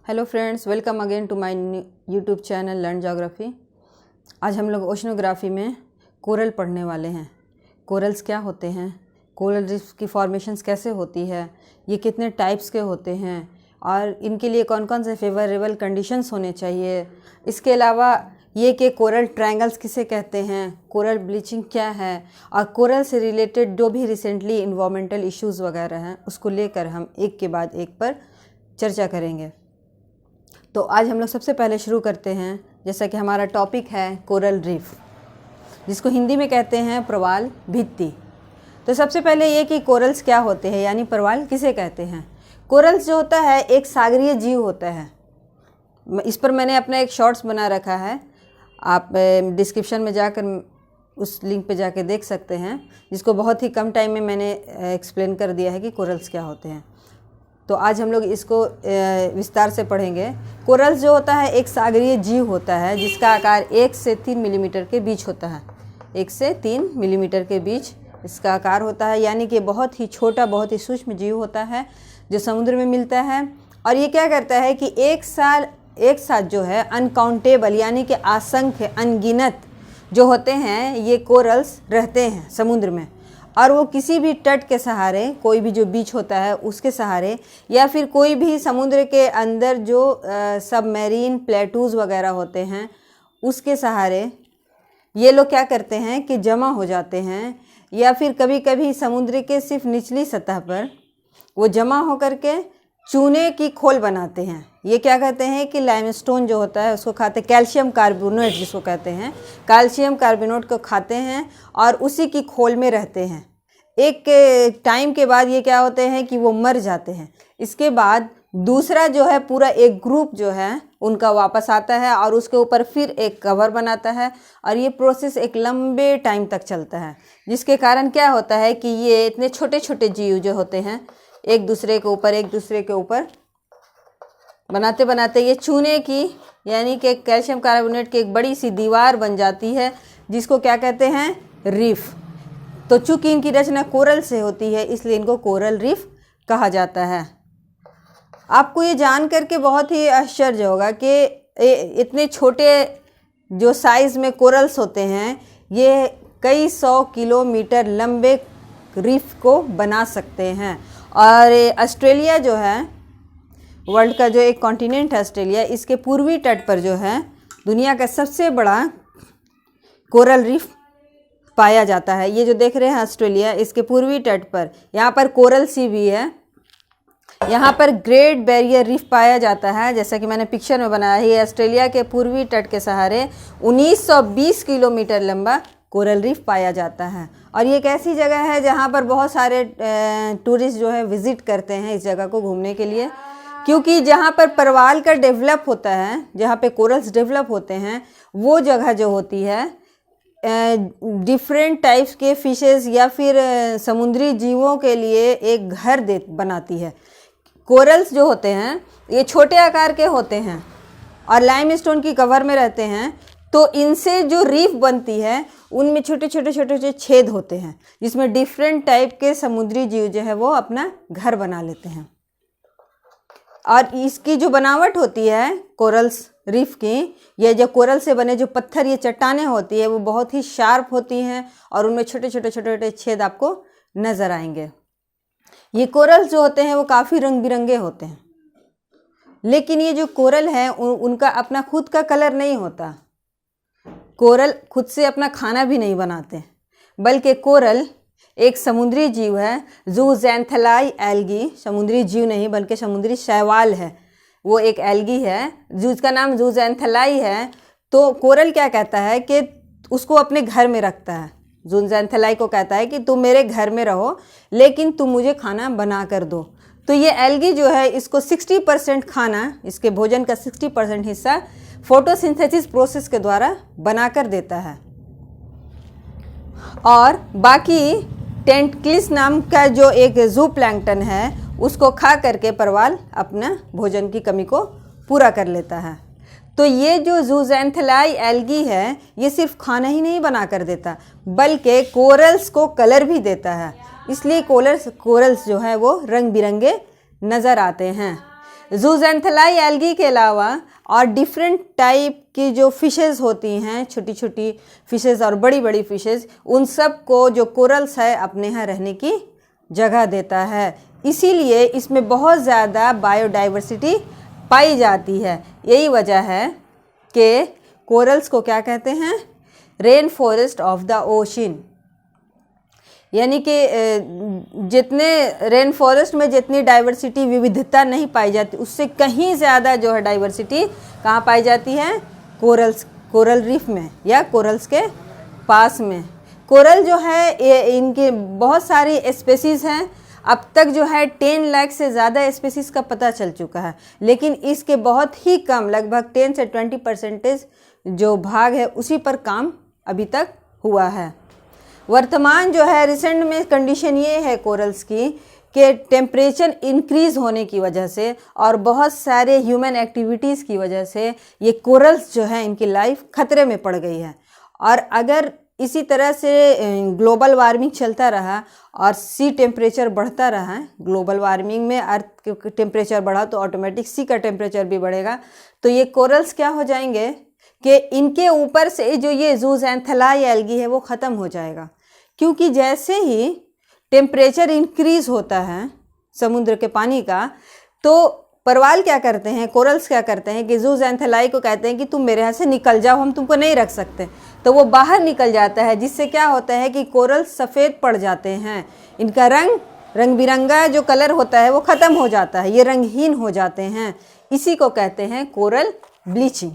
Hello friends, welcome again to my YouTube channel learn geography. आज हम लोग oceanography में कोरल पढ़ने वाले हैं। कोरल्स क्या होते हैं, कोरल रीफ्स की फॉर्मेशंस कैसे होती है, ये कितने टाइप्स के होते हैं और इनके लिए कौन कौन से फेवरेबल कंडीशंस होने चाहिए। इसके अलावा ये कि कोरल ट्रायंगल्स किसे कहते हैं, कोरल ब्लीचिंग क्या है और कोरल से रिलेटेड जो भी रिसेंटली इन्वायरमेंटल इश्यूज़ वगैरह हैं उसको लेकर हम एक के बाद एक पर चर्चा करेंगे। तो आज हम लोग सबसे पहले शुरू करते हैं, जैसा कि हमारा टॉपिक है कोरल रीफ, जिसको हिंदी में कहते हैं प्रवाल भित्ति। तो सबसे पहले ये कि कोरल्स क्या होते हैं, यानी प्रवाल किसे कहते हैं। कोरल्स जो होता है एक सागरीय जीव होता है। इस पर मैंने अपना एक शॉर्ट्स बना रखा है, आप डिस्क्रिप्शन में जाकर उस लिंक पे जाके देख सकते हैं, जिसको बहुत ही कम टाइम में मैंने एक्सप्लेन कर दिया है कि कोरल्स क्या होते हैं। तो आज हम लोग इसको विस्तार से पढ़ेंगे। कोरल्स जो होता है एक सागरीय जीव होता है जिसका आकार 1 से 3 मिलीमीटर के बीच होता है। 1 से 3 मिलीमीटर के बीच इसका आकार होता है, यानी कि बहुत ही छोटा, बहुत ही सूक्ष्म जीव होता है जो समुद्र में मिलता है। और ये क्या करता है कि एक साथ जो है अनकाउंटेबल, यानी कि असंख्य, अनगिनत जो होते हैं ये कोरल्स रहते हैं समुद्र में। और वो किसी भी तट के सहारे, कोई भी जो बीच होता है उसके सहारे, या फिर कोई भी समुद्र के अंदर जो सबमरीन प्लेटूज़ वगैरह होते हैं उसके सहारे ये लोग क्या करते हैं कि जमा हो जाते हैं, या फिर कभी कभी समुद्र के सिर्फ निचली सतह पर वो जमा होकर के चूने की खोल बनाते हैं। ये क्या कहते हैं कि लाइमस्टोन जो होता है उसको खाते, कैल्शियम कार्बोनेट जिसको कहते हैं, कैल्शियम कार्बोनेट को खाते हैं और उसी की खोल में रहते हैं। एक टाइम के बाद ये क्या होते हैं कि वो मर जाते हैं। इसके बाद दूसरा जो है पूरा एक ग्रुप जो है उनका वापस आता है और उसके ऊपर फिर एक कवर बनाता है, और ये प्रोसेस एक लंबे टाइम तक चलता है, जिसके कारण क्या होता है कि ये इतने छोटे छोटे जीव जो होते हैं एक दूसरे के ऊपर बनाते बनाते ये चूने की, यानी कि कैल्शियम कार्बोनेट की एक बड़ी सी दीवार बन जाती है, जिसको क्या कहते हैं, रीफ। तो चूंकि इनकी रचना कोरल से होती है इसलिए इनको कोरल रीफ कहा जाता है। आपको ये जान करके बहुत ही आश्चर्य होगा कि इतने छोटे जो साइज़ में कोरल्स होते हैं ये कई 100 किलोमीटर लंबे रीफ को बना सकते हैं। और ऑस्ट्रेलिया जो है, वर्ल्ड का जो एक कॉन्टिनेंट है ऑस्ट्रेलिया, इसके पूर्वी तट पर जो है दुनिया का सबसे बड़ा कोरल रीफ पाया जाता है। ये जो देख रहे हैं ऑस्ट्रेलिया, इसके पूर्वी तट पर यहाँ पर कोरल सी भी है। यहाँ पर ग्रेट बैरियर रीफ पाया जाता है, जैसा कि मैंने पिक्चर में बनाया है। ये ऑस्ट्रेलिया के पूर्वी तट के सहारे 1920 किलोमीटर लंबा कोरल रीफ पाया जाता है। और ये एक ऐसी जगह है जहाँ पर बहुत सारे टूरिस्ट जो है विज़िट करते हैं इस जगह को घूमने के लिए, क्योंकि जहाँ पर परवाल का डेवलप होता है, जहाँ पे कोरल्स डेवलप होते हैं, वो जगह जो होती है डिफरेंट टाइप्स के फिशेस या फिर समुद्री जीवों के लिए एक घर बनाती है। कोरल्स जो होते हैं ये छोटे आकार के होते हैं और लाइमस्टोन की कवर में रहते हैं, तो इनसे जो रीफ बनती है उनमें छोटे छोटे छेद होते हैं, जिसमें डिफरेंट टाइप के समुद्री जीव जो है वो अपना घर बना लेते हैं। और इसकी जो बनावट होती है कोरल्स रीफ की, ये जो कोरल से बने जो पत्थर, ये चट्टानें होती है, वो बहुत ही शार्प होती हैं और उनमें छोटे छोटे छेद आपको नज़र आएंगे। ये कोरल्स जो होते हैं वो काफ़ी रंग बिरंगे होते हैं, लेकिन ये जो कोरल है उनका अपना खुद का कलर नहीं होता। कोरल खुद से अपना खाना भी नहीं बनाते, बल्कि कोरल एक समुद्री जीव है, ज़ूज़ैंथेलाई एल्गी, समुद्री जीव नहीं बल्कि समुद्री शैवाल है। वो एक एल्गी है जिसका नाम ज़ूज़ैंथेलाई है। तो कोरल क्या कहता है कि उसको अपने घर में रखता है, ज़ूज़ैंथेलाई को कहता है कि तुम मेरे घर में रहो लेकिन तुम मुझे खाना बना कर दो। तो ये एल्गी जो है इसको 60% खाना, इसके भोजन का 60% हिस्सा फोटोसिंथेसिस प्रोसेस के द्वारा बनाकर देता है, और बाकी टेंटक्लिस नाम का जो एक जू प्लैंक्टन है उसको खा करके परवाल अपना भोजन की कमी को पूरा कर लेता है। तो ये जो ज़ूज़ैंथेलाई एल्गी है ये सिर्फ खाना ही नहीं बना कर देता, बल्कि कोरल्स को कलर भी देता है, इसलिए कोरल्स जो है वो रंग बिरंगे नज़र आते हैं। ज़ूज़ैंथेलाई एल्गी के अलावा और डिफरेंट टाइप की जो फिशेस होती हैं, छोटी छोटी फिशेस और बड़ी बड़ी फिशेस, उन सब को जो कोरल्स है अपने यहाँ रहने की जगह देता है। इसीलिए इसमें बहुत ज़्यादा बायोडाइवर्सिटी पाई जाती है। यही वजह है कि कोरल्स को क्या कहते हैं, rain forest of the ocean. यानी कि जितने रेन फॉरेस्ट में जितनी डाइवर्सिटी, विविधता नहीं पाई जाती, उससे कहीं ज़्यादा जो है डाइवर्सिटी कहाँ पाई जाती है, कोरल रीफ में या कोरल्स के पास में। कोरल जो है ये इनके बहुत सारी स्पेसीज़ हैं। अब तक जो है 10 लाख से ज़्यादा स्पेसीज़ का पता चल चुका है, लेकिन इसके बहुत ही कम, लगभग 10 से 20% जो भाग है उसी पर काम अभी तक हुआ है। वर्तमान जो है रिसेंट में कंडीशन ये है कोरल्स की कि टेम्परेचर इंक्रीज़ होने की वजह से और बहुत सारे ह्यूमन एक्टिविटीज़ की वजह से ये कोरल्स जो है इनकी लाइफ खतरे में पड़ गई है। और अगर इसी तरह से ग्लोबल वार्मिंग चलता रहा और सी टेम्परेचर बढ़ता रहा, ग्लोबल वार्मिंग में अर्थ का टेम्परेचर बढ़ा तो ऑटोमेटिक सी का टेम्परेचर भी बढ़ेगा, तो ये कोरल्स क्या हो जाएंगे कि इनके ऊपर से जो ये ज़ूज़ैंथेलाई एल्गी है वो ख़त्म हो जाएगा। क्योंकि जैसे ही टेम्परेचर इंक्रीज़ होता है समुद्र के पानी का, तो परवाल क्या करते हैं, कोरल्स क्या करते हैं कि ज़ूज़ैंथेलाई को कहते हैं कि तुम मेरे यहाँ से निकल जाओ, हम तुमको नहीं रख सकते। तो वो बाहर निकल जाता है, जिससे क्या होता है कि कोरल्स सफ़ेद पड़ जाते हैं, इनका रंग बिरंगा जो कलर होता है वो ख़त्म हो जाता है, ये रंगहीन हो जाते हैं। इसी को कहते हैं कोरल ब्लीचिंग।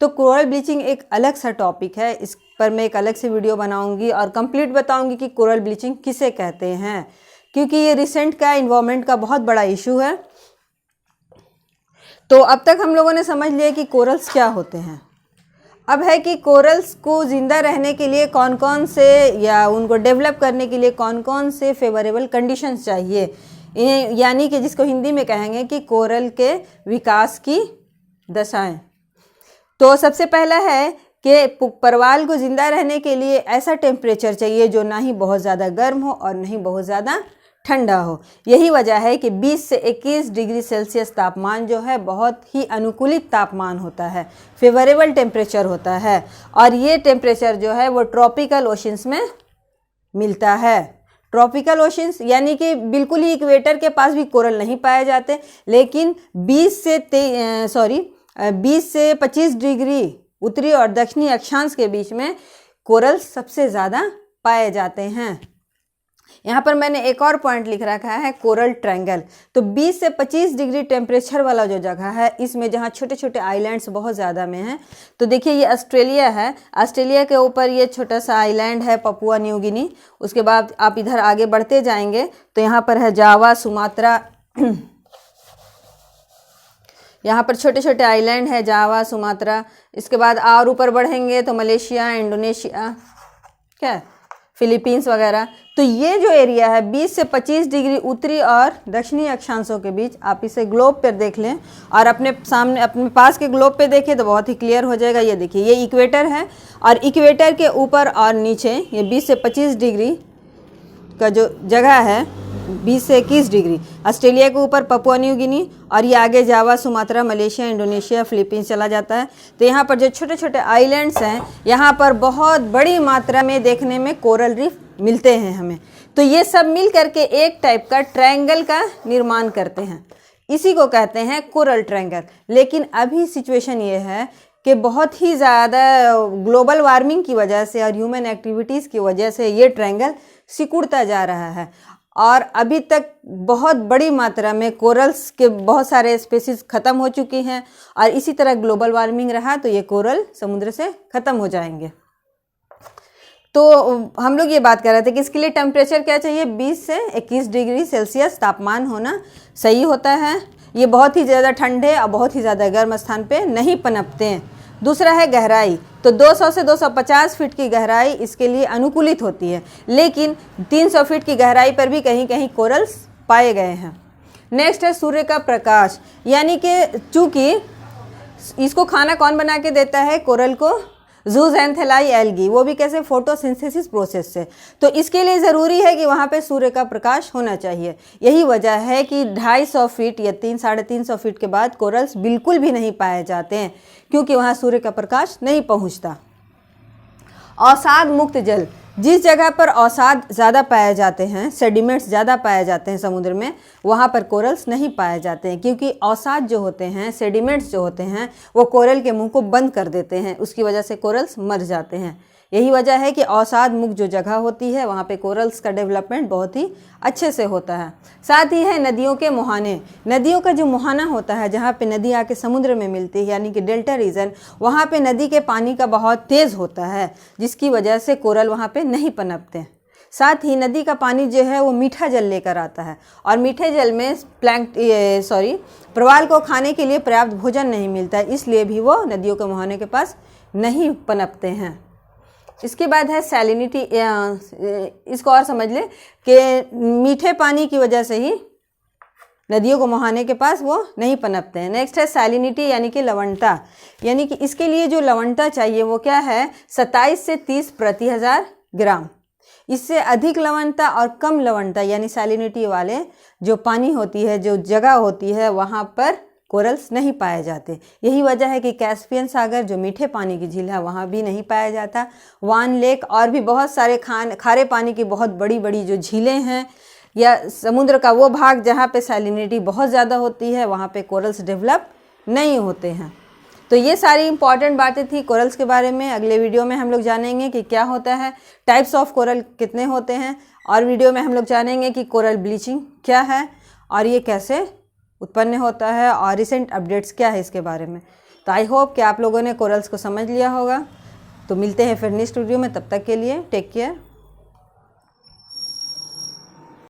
तो कोरल ब्लीचिंग एक अलग सा टॉपिक है, इस पर मैं एक अलग से वीडियो बनाऊंगी और कंप्लीट बताऊंगी कि कोरल ब्लीचिंग किसे कहते हैं, क्योंकि ये रिसेंट का इन्वायरमेंट का बहुत बड़ा इशू है। तो अब तक हम लोगों ने समझ लिया कि कोरल्स क्या होते हैं। अब है कि कोरल्स को ज़िंदा रहने के लिए कौन कौन से, या उनको डेवलप करने के लिए कौन कौन से फेवरेबल कंडीशंस चाहिए, यानी कि जिसको हिंदी में कहेंगे कि कोरल के विकास की दशाएं। तो सबसे पहला है कि परवाल को ज़िंदा रहने के लिए ऐसा टेम्परेचर चाहिए जो ना ही बहुत ज़्यादा गर्म हो और ना ही बहुत ज़्यादा ठंडा हो। यही वजह है कि 20 से 21 डिग्री सेल्सियस तापमान जो है बहुत ही अनुकूलित तापमान होता है, फेवरेबल टेम्परेचर होता है। और ये टेम्परेचर जो है वो ट्रॉपिकल ओशंस में मिलता है। ट्रॉपिकल ओशंस यानी कि बिल्कुल ही इक्वेटर के पास भी कोरल नहीं पाए जाते, लेकिन 20 से 25 डिग्री उत्तरी और दक्षिणी अक्षांश के बीच में कोरल सबसे ज़्यादा पाए जाते हैं। यहाँ पर मैंने एक और पॉइंट लिख रखा है, कोरल ट्रायंगल। तो 20 से 25 डिग्री टेम्परेचर वाला जो जगह है, इसमें जहाँ छोटे छोटे आइलैंड्स बहुत ज़्यादा में हैं, तो देखिए ये ऑस्ट्रेलिया है, ऑस्ट्रेलिया के ऊपर ये छोटा सा आइलैंड है पपुआ न्यू गिनी। उसके बाद आप इधर आगे बढ़ते जाएंगे तो यहाँ पर है जावा, सुमात्रा यहाँ पर छोटे छोटे आइलैंड है, जावा, सुमात्रा। इसके बाद और ऊपर बढ़ेंगे तो मलेशिया, इंडोनेशिया, क्या फिलीपींस वगैरह। तो ये जो एरिया है 20 से 25 डिग्री उत्तरी और दक्षिणी अक्षांशों के बीच, आप इसे ग्लोब पर देख लें और अपने सामने अपने पास के ग्लोब पे देखें तो बहुत ही क्लियर हो जाएगा। ये देखिए ये इक्वेटर है और इक्वेटर के ऊपर और नीचे ये 20 से 25 डिग्री का जो जगह है, 20 से 21 डिग्री, ऑस्ट्रेलिया के ऊपर पपुआ न्यू गिनी और ये आगे जावा, सुमात्रा, मलेशिया, इंडोनेशिया, फिलीपींस चला जाता है। तो यहाँ पर जो छोटे छोटे आइलैंड्स हैं, यहाँ पर बहुत बड़ी मात्रा में देखने में कोरल रीफ मिलते हैं हमें। तो ये सब मिल करके एक टाइप का ट्रायंगल का निर्माण करते हैं, इसी को कहते हैं कोरल ट्रायंगल। लेकिन अभी सिचुएशन ये है कि बहुत ही ज़्यादा ग्लोबल वार्मिंग की वजह से और ह्यूमन एक्टिविटीज़ की वजह से ये ट्रायंगल सिकुड़ता जा रहा है और अभी तक बहुत बड़ी मात्रा में कोरल्स के बहुत सारे स्पेसीज ख़त्म हो चुकी हैं। और इसी तरह ग्लोबल वार्मिंग रहा तो ये कोरल समुद्र से ख़त्म हो जाएंगे। तो हम लोग ये बात कर रहे थे कि इसके लिए टेम्परेचर क्या चाहिए, 20 से 21 डिग्री सेल्सियस तापमान होना सही होता है। ये बहुत ही ज़्यादा ठंडे और बहुत ही ज़्यादा गर्म स्थान पे नहीं पनपते हैं। दूसरा है गहराई, तो 200 से 250 फीट की गहराई इसके लिए अनुकूलित होती है, लेकिन 300 फीट की गहराई पर भी कहीं कहीं कोरल्स पाए गए हैं। नेक्स्ट है सूर्य का प्रकाश, यानी कि चूँकि इसको खाना कौन बना के देता है, कोरल को जूज़ैंथेलाई एल्गी, वो भी कैसे, फोटोसिंथेसिस प्रोसेस से। तो इसके लिए ज़रूरी है कि वहाँ पे सूर्य का प्रकाश होना चाहिए। यही वजह है कि 250 फीट या 300-350 फीट के बाद कोरल्स बिल्कुल भी नहीं पाए जाते हैं, क्योंकि वहाँ सूर्य का प्रकाश नहीं पहुँचता। अवसाद मुक्त जल, जिस जगह पर अवसाद ज़्यादा पाए जाते हैं, सेडिमेंट्स ज़्यादा पाए जाते हैं समुद्र में, वहाँ पर कोरल्स नहीं पाए जाते हैं, क्योंकि अवसाद जो होते हैं, सेडिमेंट्स जो होते हैं, वो कोरल के मुंह को बंद कर देते हैं। उसकी वजह से कोरल्स मर जाते हैं। यही वजह है कि अवसाद मुक्त जो जगह होती है वहाँ पे कोरल्स का डेवलपमेंट बहुत ही अच्छे से होता है। साथ ही है नदियों के मुहाने। नदियों का जो मुहाना होता है, जहाँ पे नदी आके समुद्र में मिलती है, यानी कि डेल्टा रीजन, वहाँ पे नदी के पानी का बहाव तेज़ होता है, जिसकी वजह से कोरल वहाँ पे नहीं पनपते। साथ ही नदी का पानी जो है वो मीठा जल लेकर आता है, और मीठे जल में प्रवाल को खाने के लिए पर्याप्त भोजन नहीं मिलता है, इसलिए भी वो नदियों के मुहाने के पास नहीं पनपते हैं। इसके बाद है सैलिनिटी। इसको और समझ ले कि मीठे पानी की वजह से ही नदियों को मुहाने के पास वो नहीं पनपते हैं। नेक्स्ट है सैलिनिटी, यानी कि लवणता। यानी कि इसके लिए जो लवणता चाहिए वो क्या है, 27 से 30 प्रति 1000 ग्राम। इससे अधिक लवणता और कम लवणता यानी सैलिनिटी वाले जो पानी होती है, जो जगह होती है, वहाँ पर कोरल्स नहीं पाए जाते। यही वजह है कि कैस्पियन सागर जो मीठे पानी की झील है वहाँ भी नहीं पाया जाता। वान लेक और भी बहुत सारे खारे पानी की बहुत बड़ी बड़ी जो झीलें हैं, या समुद्र का वो भाग जहाँ पे सैलिनिटी बहुत ज़्यादा होती है, वहाँ पे कोरल्स डेवलप नहीं होते हैं। तो ये सारी इंपॉर्टेंट बातें थी कोरल्स के बारे में। अगले वीडियो में हम लोग जानेंगे कि क्या होता है, टाइप्स ऑफ कोरल कितने होते हैं, और वीडियो में हम लोग जानेंगे कि कोरल ब्लीचिंग क्या है और ये कैसे उत्पन्न होता है, और रिसेंट अपडेट्स क्या है इसके बारे में। तो आई होप कि आप लोगों ने कोरल्स को समझ लिया होगा। तो मिलते हैं फिर नेक्स्ट वीडियो में, तब तक के लिए टेक केयर।